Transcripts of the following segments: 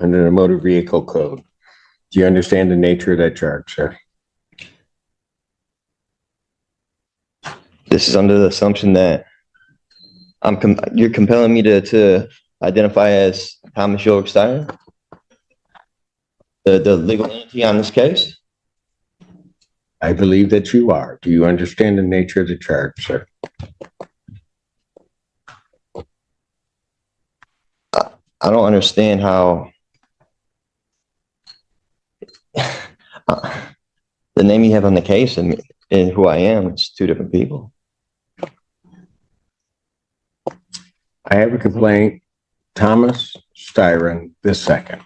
under the motor vehicle code. Do you understand the nature of that charge, sir? This is under the assumption that you're compelling me to identify as Thomas York Steyer, the legal entity on this case. I believe that you are. Do you understand the nature of the charge, sir? I don't understand how the name you have on the case and who I am, it's two different people. I have a complaint, Thomas Styron II.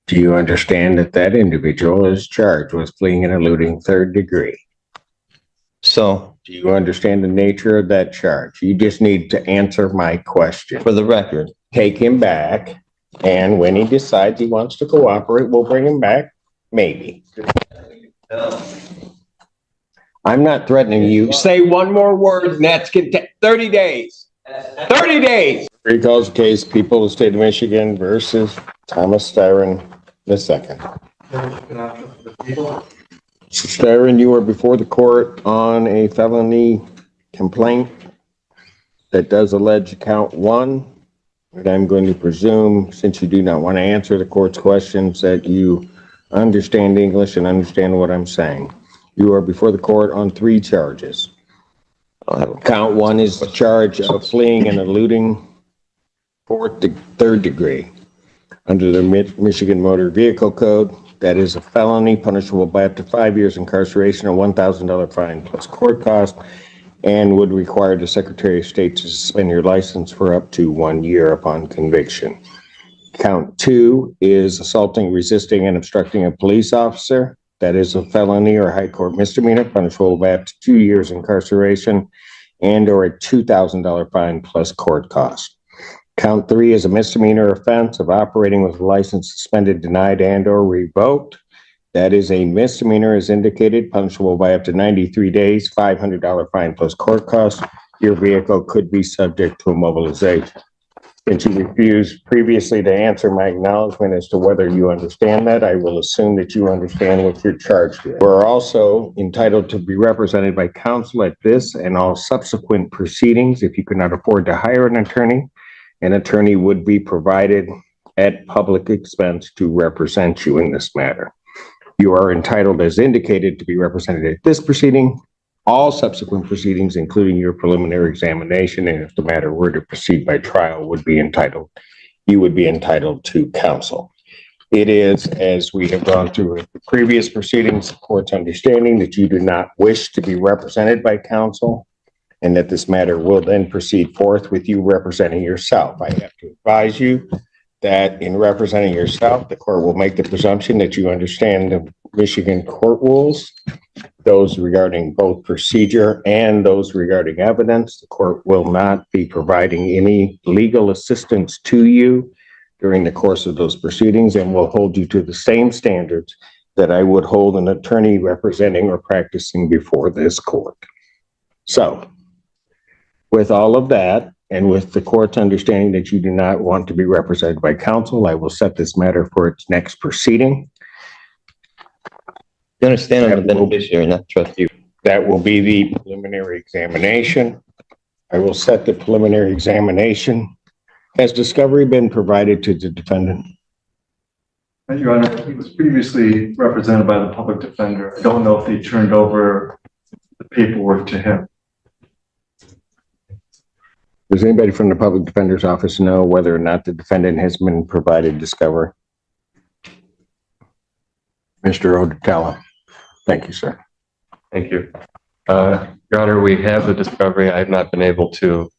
Do you understand that that individual is charged with fleeing and eluding third degree? So, Do you understand the nature of that charge? You just need to answer my question. for the record, Take him back, and when he decides he wants to cooperate, we'll bring him back, maybe. I'm not threatening you. Say one more word, and that's 30 days. 30 days. Recalls the case, people of the state of Michigan versus Thomas Styron II. Styron, you are before the court on a felony complaint that does allege count 1. And I'm going to presume, since you do not want to answer the court's questions, that you understand English and understand what I'm saying. You are before the court on 3 charges. Count 1 is the charge of fleeing and eluding third degree. Under the Michigan Motor Vehicle Code, that is a felony punishable by up to 5 years incarceration, a $1,000 fine plus court cost, and would require the Secretary of State to suspend your license for up to 1 year upon conviction. Count 2 is assaulting, resisting, and obstructing a police officer. That is a felony or high court misdemeanor punishable by up to 2 years incarceration and or a $2,000 fine plus court cost. Count 3 is a misdemeanor offense of operating with a license suspended, denied, and or revoked. That is a misdemeanor as indicated, punishable by up to 93 days, $500 fine plus court cost. Your vehicle could be subject to immobilization. Since you refused previously to answer my acknowledgement as to whether you understand that, I will assume that you understand what you're charged with. We're also entitled to be represented by counsel at this and all subsequent proceedings. If you could not afford to hire an attorney would be provided at public expense to represent you in this matter. You are entitled, as indicated, to be represented at this proceeding, all subsequent proceedings, including your preliminary examination, and if the matter were to proceed by trial, you would be entitled to counsel. It is, as we have gone through the previous proceedings, the court's understanding that you do not wish to be represented by counsel, and that this matter will then proceed forth with you representing yourself. I have to advise you that in representing yourself, the court will make the presumption that you understand the Michigan court rules, those regarding both procedure and those regarding evidence. The court will not be providing any legal assistance to you during the course of those proceedings and will hold you to the same standards that I would hold an attorney representing or practicing before this court. So, with all of that, and with the court's understanding that you do not want to be represented by counsel, I will set this matter for its next proceeding. you understand I'm the beneficiary, not trust you. That will be the preliminary examination. I will set the preliminary examination. Has discovery been provided to the defendant? Your Honor, he was previously represented by the public defender. I don't know if they turned over the paperwork to him. Does anybody from the public defender's office know whether or not the defendant has been provided discovery? Mr. Odetella. Thank you, sir. Thank you. Your Honor, we have the discovery. I have not been able to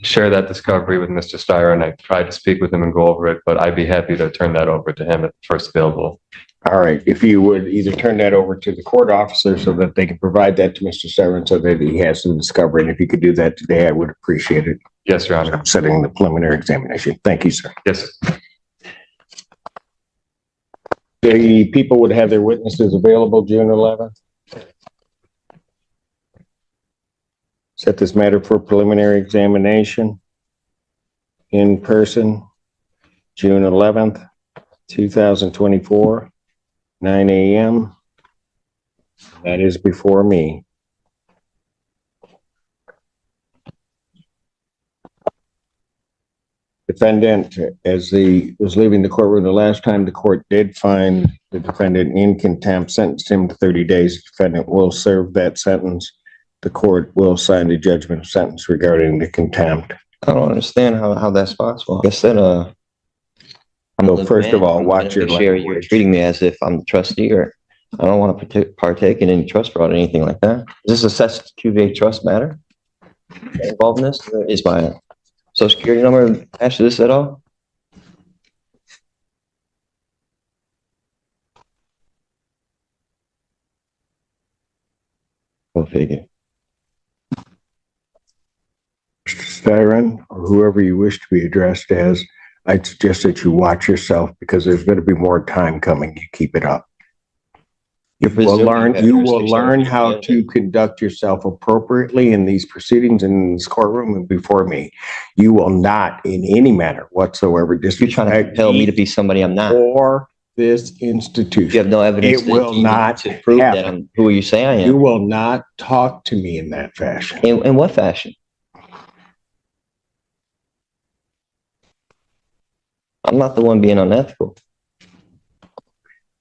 share that discovery with Mr. Steyer, and I tried to speak with him and go over it, but I'd be happy to turn that over to him at the first available. All right. If you would either turn that over to the court officer so that they can provide that to Mr. Steyer so that he has some discovery, and if you could do that today, I would appreciate it. Yes, Your Honor. I'm setting the preliminary examination. Thank you, sir. Yes, sir. The people would have their witnesses available June 11th. Set this matter for preliminary examination in person, June 11th, 2024, 9 a.m. That is before me. Defendant, as he was leaving the courtroom the last time, the court did find the defendant in contempt, sentenced him to 30 days. The defendant will serve that sentence. The court will sign the judgment of sentence regarding the contempt. I don't understand how that's possible. Like I said, I'm a So living first of man. all, I'm watch gonna your make sure you're language. treating me as if I'm the trustee, or I don't want to partake in any trust fraud or anything like that. Is this a SQV trust matter involved in this? Is my social security number attached to this at all? Go figure. Mr. Styron, or whoever you wish to be addressed as, I'd suggest that you watch yourself because there's going to be more time coming. You keep it up. You will learn how to conduct yourself appropriately in these proceedings in this courtroom and before me. You will not in any manner whatsoever You're trying to disrespect compel me to be somebody I'm not. or this You institution. have no evidence. It will not to prove that happen. I'm who you say I You am. will not talk to me in that fashion. In what fashion? I'm not the one being unethical.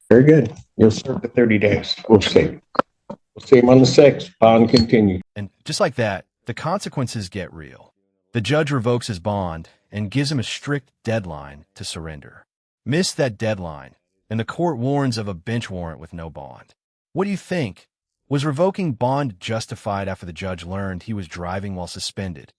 Very good. You'll serve the 30 days. We'll see. We'll see him on the 6th. Bond continued. And just like that, the consequences get real. The judge revokes his bond and gives him a strict deadline to surrender. Miss that deadline, and the court warns of a bench warrant with no bond. What do you think? Was revoking bond justified after the judge learned he was driving while suspended